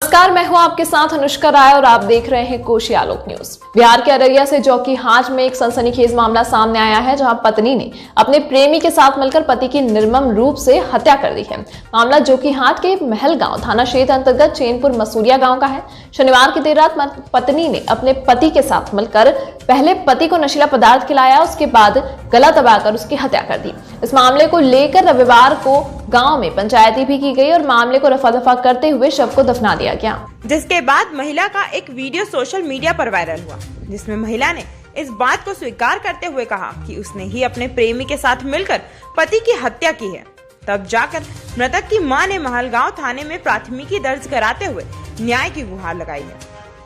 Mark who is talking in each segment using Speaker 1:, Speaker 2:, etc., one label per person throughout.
Speaker 1: नमस्कार, मैं हूं आपके साथ अनुष्का राय और आप देख रहे हैं कोशी आलोक न्यूज। बिहार के अररिया से जोकीहाट में एक सनसनीखेज मामला सामने आया है, जहां पत्नी ने अपने प्रेमी के साथ मिलकर पति की निर्मम रूप से हत्या कर दी है। मामला जोकीहाट के महलगांव थाना क्षेत्र अंतर्गत चैनपुर मसूरिया गांव का है। शनिवार की देर रात पत्नी ने अपने पति के साथ मिलकर पहले पति को नशीला पदार्थ खिलाया, उसके बाद गला दबाकर उसकी हत्या कर दी। इस मामले को लेकर रविवार को गांव में पंचायती भी की गई और मामले को रफा दफा करते हुए शव को दफना दिया गया।
Speaker 2: जिसके बाद महिला का एक वीडियो सोशल मीडिया पर वायरल हुआ, जिसमें महिला ने इस बात को स्वीकार करते हुए कहा कि उसने ही अपने प्रेमी के साथ मिलकर पति की हत्या की है। तब जाकर मृतक की मां ने महलगांव थाने में प्राथमिकी दर्ज कराते हुए न्याय की गुहार लगाई है।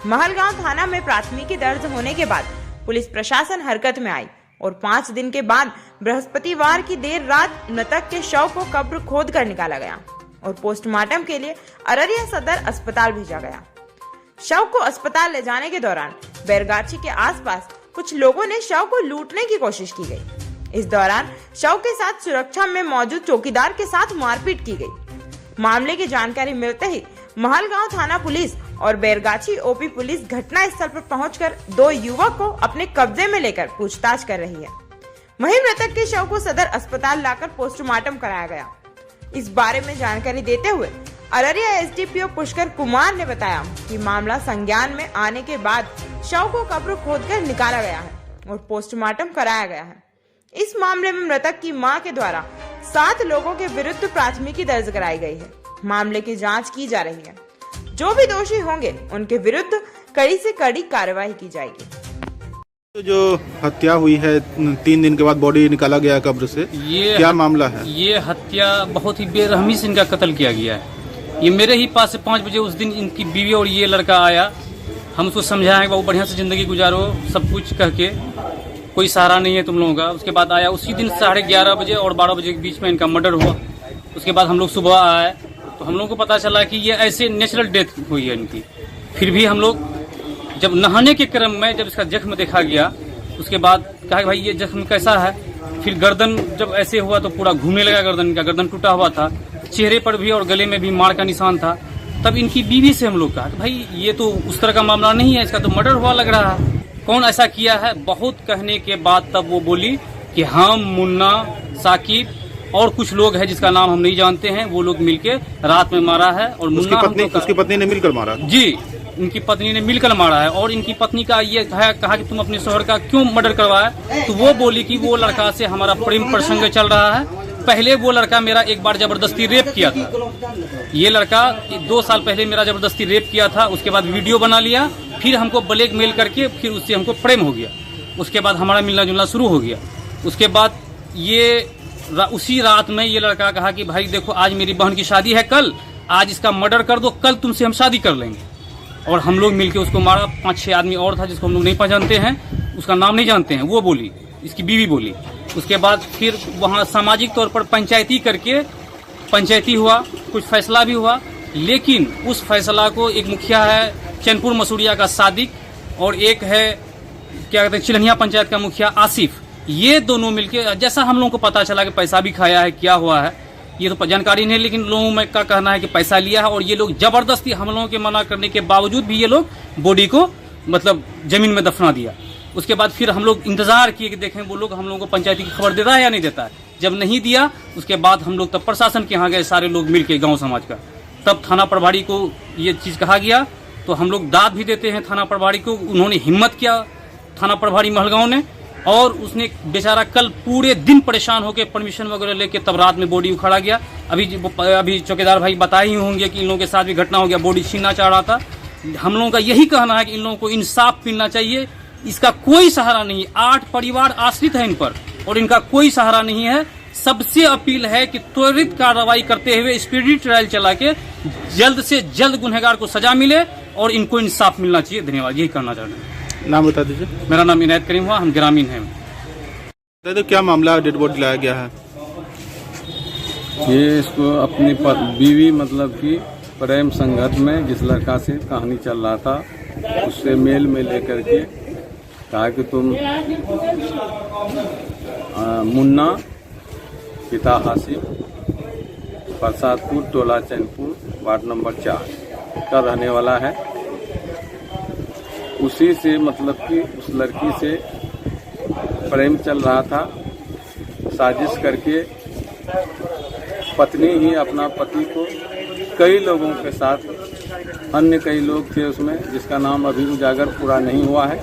Speaker 2: महलगांव थाना में प्राथमिकी दर्ज होने के बाद पुलिस प्रशासन हरकत में आई और 5 दिन के बाद बृहस्पतिवार की देर रात मृतक के शव को कब्र खोद कर निकाला गया और पोस्टमार्टम के लिए अररिया सदर अस्पताल भेजा गया। शव को अस्पताल ले जाने के दौरान बैरगाछी के आसपास कुछ लोगों ने शव को लूटने की कोशिश की गई। इस दौरान शव के साथ सुरक्षा में मौजूद चौकीदार के साथ मारपीट की गई। मामले की जानकारी मिलते ही महलगांव थाना पुलिस और बैरगाछी ओपी पुलिस घटना स्थल पर पहुंचकर 2 युवक को अपने कब्जे में लेकर पूछताछ कर रही है। वहीं मृतक के शव को सदर अस्पताल लाकर पोस्टमार्टम कराया गया। इस बारे में जानकारी देते हुए अररिया एसडीपीओ पुष्कर कुमार ने बताया कि मामला संज्ञान में आने के बाद शव को कब्र खोदकर निकाला गया है और पोस्टमार्टम कराया गया है। इस मामले में मृतक की मां के द्वारा 7 लोगों के विरुद्ध प्राथमिकी दर्ज कराई गई है। मामले की जांच की जा रही है। जो भी दोषी होंगे उनके विरुद्ध कड़ी से कड़ी कार्रवाई की जाएगी।
Speaker 3: तो जो हत्या हुई है 3 दिन के बाद बॉडी निकाला गया कब्र से, ये क्या मामला है?
Speaker 4: ये हत्या बहुत ही बेरहमी से इनका कत्ल किया गया है। ये मेरे ही पास से 5 बजे उस दिन इनकी बीवी और ये लड़का आया। हम उसको समझाए वो बढ़िया से जिंदगी गुजारो, सब कुछ कह के, कोई सहारा नहीं है तुम लोगों का। उसके बाद आया उसी दिन 11:30 बजे और 12 बजे के बीच में इनका मर्डर हुआ। उसके बाद हम लोग सुबह आए तो हम लोगों को पता चला कि ये ऐसे नेचुरल डेथ हुई है इनकी। फिर भी हम लोग जब नहाने के क्रम में जब इसका जख्म देखा गया, उसके बाद कहा भाई ये जख्म कैसा है। फिर गर्दन जब ऐसे हुआ तो पूरा घूमने लगा, गर्दन टूटा हुआ था, चेहरे पर भी और गले में भी मार का निशान था। तब इनकी बीवी से हम लोग कहा कि भाई ये तो उस तरह का मामला नहीं है, इसका तो मर्डर हुआ लग रहा है, कौन ऐसा किया है। बहुत कहने के बाद तब वो बोली कि हम, मुन्ना, साकिब और कुछ लोग हैं जिसका नाम हम नहीं जानते हैं, वो लोग मिलके रात में मारा है। और
Speaker 3: उसकी पत्नी ने मिलकर मारा? जी,
Speaker 4: इनकी पत्नी ने मिलकर मारा है। और इनकी पत्नी का ये कहा कि तुम अपने शोहर का क्यों मर्डर करवाया, तो वो बोली कि वो लड़का से हमारा प्रेम प्रसंग चल रहा है। पहले वो लड़का मेरा एक बार जबरदस्ती रेप किया था। ये लड़का 2 साल पहले मेरा जबरदस्ती रेप किया था। उसके बाद वीडियो बना लिया, फिर हमको ब्लैकमेल करके फिर उससे हमको प्रेम हो गया। उसके बाद हमारा मिलना जुलना शुरू हो गया। उसके बाद ये उसी रात में ये लड़का कहा कि भाई देखो आज मेरी बहन की शादी है, कल आज इसका मर्डर कर दो, कल तुमसे हम शादी कर लेंगे। और हम लोग मिलके उसको मारा। 5-6 आदमी और था जिसको हम लोग नहीं पहचानते हैं, उसका नाम नहीं जानते हैं, वो बोली, इसकी बीवी बोली। उसके बाद फिर वहाँ सामाजिक तौर पर पंचायती हुआ, कुछ फैसला भी हुआ। लेकिन उस फैसला को एक मुखिया है चैनपुर मसूरिया का सादिक और एक है क्या कहते हैं चिलनिया पंचायत का मुखिया आसिफ, ये दोनों मिलके, जैसा हम लोगों को पता चला कि पैसा भी खाया है, क्या हुआ है ये तो जानकारी नहीं, लेकिन लोगों में का कहना है कि पैसा लिया है। और ये लोग जबरदस्ती हम लोगों के मना करने के बावजूद भी ये लोग बॉडी को मतलब जमीन में दफना दिया। उसके बाद फिर हम लोग इंतजार किए कि देखें वो लोग हम लोगों को पंचायती की खबर देता है या नहीं देता है। जब नहीं दिया उसके बाद हम लोग तब प्रशासन के यहाँ गए, सारे लोग मिलके गाँव समाज का। तब थाना प्रभारी को ये चीज कहा गया, तो हम लोग दाद भी देते हैं थाना प्रभारी को। उन्होंने हिम्मत किया थाना प्रभारी महलगांव ने, और उसने बेचारा कल पूरे दिन परेशान होकर परमिशन वगैरह लेके तब रात में बॉडी उखाड़ा गया। अभी चौकीदार भाई बताए ही होंगे कि इन लोगों के साथ भी घटना हो गया, बॉडी छीनना चाह रहा था। हम लोगों का यही कहना है कि इन लोगों को इंसाफ मिलना चाहिए। इसका कोई सहारा नहीं, 8 परिवार आश्रित है इन पर और इनका कोई सहारा नहीं है। सबसे अपील है कि त्वरित कार्रवाई करते हुए स्पीडी ट्रायल चला के जल्द से जल्द गुनहगार को सजा मिले और इनको इंसाफ मिलना चाहिए। धन्यवाद, यही कहना चाहते हैं।
Speaker 3: नाम बता दीजिए।
Speaker 4: मेरा नाम इनायत करीम हुआ, हम ग्रामीण हैं।
Speaker 3: तो क्या मामला डेड बॉडी लाया गया है?
Speaker 5: ये इसको अपनी बीवी मतलब कि प्रेम संघर्ष में जिस लड़का से कहानी चल रहा था, उससे मेल में लेकर के कहा कि तुम मुन्ना, पिता हासिफ, प्रसादपुर, टोला चैनपुर, वार्ड नंबर 4, का रहने वाला है। उसी से मतलब कि उस लड़की से प्रेम चल रहा था। साजिश करके पत्नी ही अपना पति को कई लोगों के साथ, अन्य कई लोग थे उसमें जिसका नाम अभी उजागर पूरा नहीं हुआ है,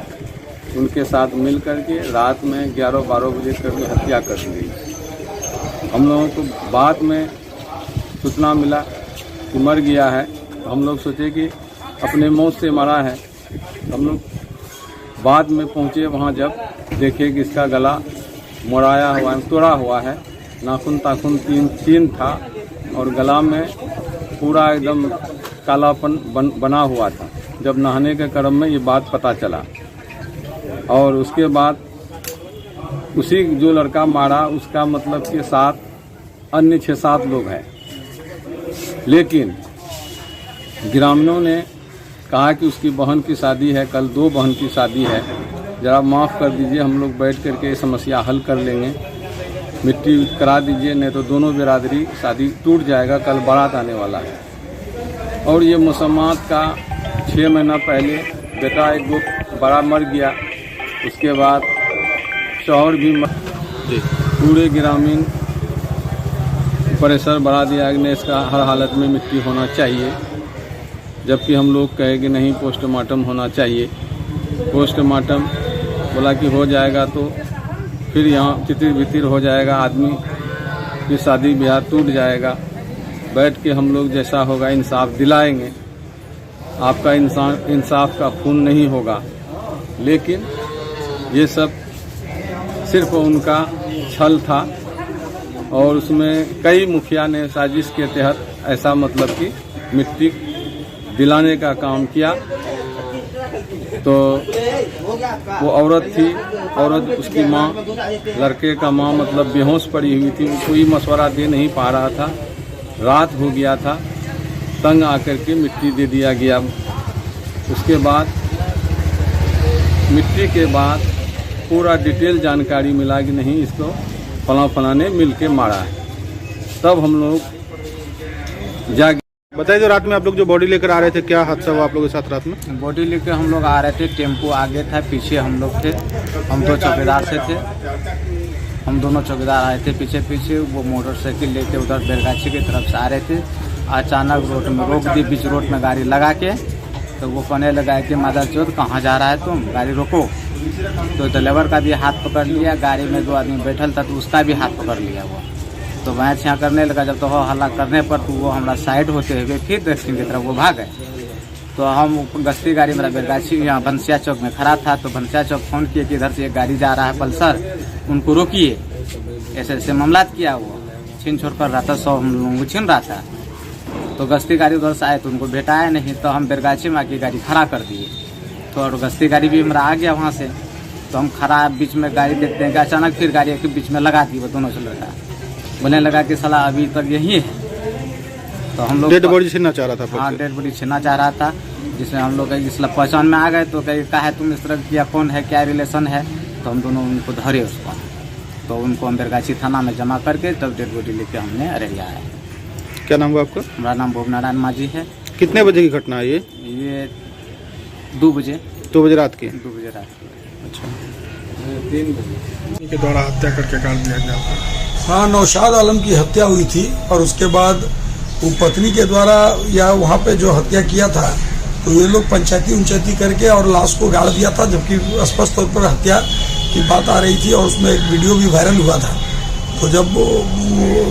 Speaker 5: उनके साथ मिल करके रात में 11-12 बजे करके हत्या कर दी। हम लोगों को बाद में सूचना मिला कि मर गया है। हम लोग सोचे कि अपने मौत से मरा है। हम लोग बाद में पहुंचे वहां, जब देखे कि इसका गला मोड़ाया हुआ है, तोड़ा हुआ है, नाखून ताखून तीन था और गला में पूरा एकदम कालापन बना हुआ था। जब नहाने के क्रम में ये बात पता चला और उसके बाद उसी जो लड़का मारा उसका मतलब के साथ अन्य 6-7 लोग हैं। लेकिन ग्रामीणों ने कहा कि उसकी बहन की शादी है, कल 2 बहन की शादी है, ज़रा माफ़ कर दीजिए, हम लोग बैठ करके समस्या हल कर लेंगे, मिट्टी करा दीजिए, नहीं तो दोनों बिरादरी शादी टूट जाएगा, कल बारात आने वाला है। और ये मुसम्मात का 6 महीना पहले बेटा एक वो बड़ा मर गया, उसके बाद शौहर भी मर। पूरे ग्रामीण प्रेशर बढ़ा दिया कि इसका हर हालत में मिट्टी होना चाहिए, जबकि हम लोग कहे कि नहीं पोस्टमार्टम होना चाहिए। पोस्टमार्टम बोला कि हो जाएगा तो फिर यहाँ तितिर बितिर हो जाएगा, आदमी की शादी ब्याह टूट जाएगा। बैठ के हम लोग जैसा होगा इंसाफ दिलाएंगे, आपका इंसाफ का खून नहीं होगा। लेकिन ये सब सिर्फ उनका छल था और उसमें कई मुखिया ने साजिश के तहत ऐसा मतलब कि मिट्टी दिलाने का काम किया। तो वो औरत थी, औरत उसकी माँ, लड़के का माँ मतलब बेहोश पड़ी हुई थी, वो कोई मशवरा दे नहीं पा रहा था, रात हो गया था, तंग आकर के मिट्टी दे दिया गया। उसके बाद मिट्टी के बाद पूरा डिटेल जानकारी मिला कि नहीं इसको फला ने मिल के मारा है। तब हम लोग जाग।
Speaker 3: बताइए, जो रात में आप लोग जो बॉडी लेकर आ रहे थे, क्या हादसा हुआ आप लोगों के साथ रात में?
Speaker 6: बॉडी लेकर हम लोग आ रहे थे, टेम्पो आगे था, पीछे हम लोग थे, हम 2 चौकीदार से थे, हम दोनों चौकीदार आए थे पीछे। वो मोटरसाइकिल लेके उधर बेलगाछी की तरफ से आ रहे थे। अचानक रोड में रोक दी, बीच रोड में गाड़ी लगा के। तो वो कहने लगा कि मादाचोद कहाँ जा रहा है तुम, गाड़ी रोको। तो ड्राइवर का भी हाथ पकड़ लिया, गाड़ी में 2 आदमी बैठल था तो उसका भी हाथ पकड़ लिया वो। तो वहाँ छाँ करने लगा। जब तो हल्ला करने पर तो वो हमारा साइड होते हुए फिर दक्षिण की तरफ वो भाग गए। तो हम गश्ती गाड़ी मेरा बेलगाछी यहाँ भंसिया चौक में खड़ा था। तो भंसिया चौक फ़ोन किए कि इधर से एक गाड़ी जा रहा है पल्सर, उनको रोकिए। ऐसे ऐसे मामला किया, वो छीन छोड़ कर रहा था, 100 हम लोगों को छीन रहा था। तो गश्ती गाड़ी उधर से आए तो उनको भेटाया नहीं, तो हम बेलगाछी में आके गाड़ी खड़ा कर दिए। तो और गश्ती गाड़ी भी हमारा आ गया वहाँ से। तो हम खड़ा बीच में गाड़ी देखते हैं कि अचानक फिर गाड़ी के बीच में लगा दी वो दोनों से लड़का। बोलने लगा कि साला अभी तक यही है। तो हम लोग
Speaker 3: डेड बॉडी छीनना चाह रहा था।
Speaker 6: हाँ, डेड बॉडी छीनना चाह रहा था, जिसमें हम लोग इसलिए पहचान में आ गए। तो कहा है तुम इस तरह किया, कौन है, क्या रिलेशन है। तो हम दोनों उनको धरे उसको। तो उनको हम बेलगाछी थाना में जमा करके तब डेड बॉडी लेके हमने अररिया आए।
Speaker 3: क्या नाम हुआ आपका?
Speaker 6: हमारा नाम भोगनारायण माझी है।
Speaker 3: कितने बजे की घटना है ये?
Speaker 6: 2 बजे।
Speaker 3: 2 बजे रात की?
Speaker 6: 2 बजे रात की।
Speaker 3: अच्छा,
Speaker 6: 3 बजे
Speaker 7: के द्वारा हत्या करके काट दिया गया था।
Speaker 8: हाँ, नौशाद आलम की हत्या हुई थी और उसके बाद वो पत्नी के द्वारा या वहाँ पे जो हत्या किया था, तो ये लोग पंचायती करके और लाश को गाड़ दिया था, जबकि स्पष्ट तौर पर हत्या की बात आ रही थी और उसमें एक वीडियो भी वायरल हुआ था। तो जब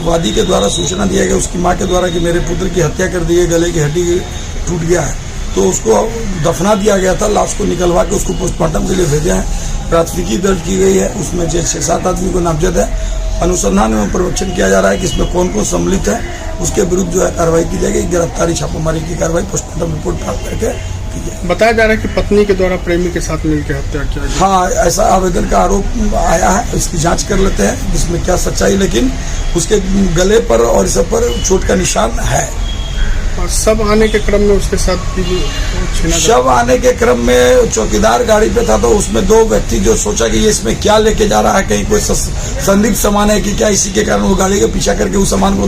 Speaker 8: वादी के द्वारा सूचना दिया गया उसकी माँ के द्वारा कि मेरे पुत्र की हत्या कर दी है, गले की हड्डी टूट गया है, तो उसको दफना दिया गया था। लाश को निकलवा के उसको पोस्टमार्टम के लिए भेजा है। प्राथमिकी दर्ज की गई है, उसमें 6-7 आदमी को नामजद है। अनुसंधान एवं पर्यवेक्षण किया जा रहा है कि इसमें कौन कौन सम्मिलित है, उसके विरुद्ध जो है कार्रवाई की जाएगी। गिरफ्तारी छापामारी की कार्रवाई पोस्टमार्टम रिपोर्ट प्राप्त करके की जाएगी।
Speaker 7: बताया जा रहा है कि पत्नी के द्वारा प्रेमी के साथ मिलकर हत्या किया गया।
Speaker 8: हाँ, ऐसा आवेदन का आरोप आया है, इसकी जांच कर लेते हैं जिसमें क्या सच्चाई। लेकिन उसके गले पर और सब पर चोट का निशान है।
Speaker 7: और सब आने के क्रम में उसके साथ भी छीना
Speaker 8: शव आने के क्रम में चौकीदार गाड़ी पे था, तो उसमें दो व्यक्ति जो सोचा कि ये इसमें क्या लेके जा रहा है, कहीं कोई संदिग्ध सामान है कि क्या, इसी के कारण वो गाड़ी का पीछा करके उस सामान को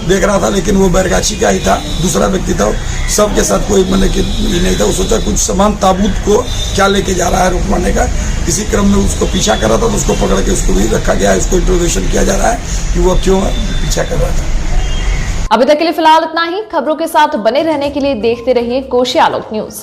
Speaker 8: देख रहा था, लेकिन वो बैरगाछी का ही था, दूसरा व्यक्ति था। सब के साथ कोई मतलब कि नहीं था। वो सोचा कुछ सामान ताबूत को क्या लेके जा रहा है रुकवाने का, इसी क्रम में उसको पीछा कर रहा था, तो उसको पकड़ के उसको भी रखा गया है। उसको इंट्रोगेशन किया जा रहा है कि वो क्यों पीछा कर रहा था।
Speaker 1: अभी तक के लिए फिलहाल इतना ही। खबरों के साथ बने रहने के लिए देखते रहिए कोशी आलोक न्यूज।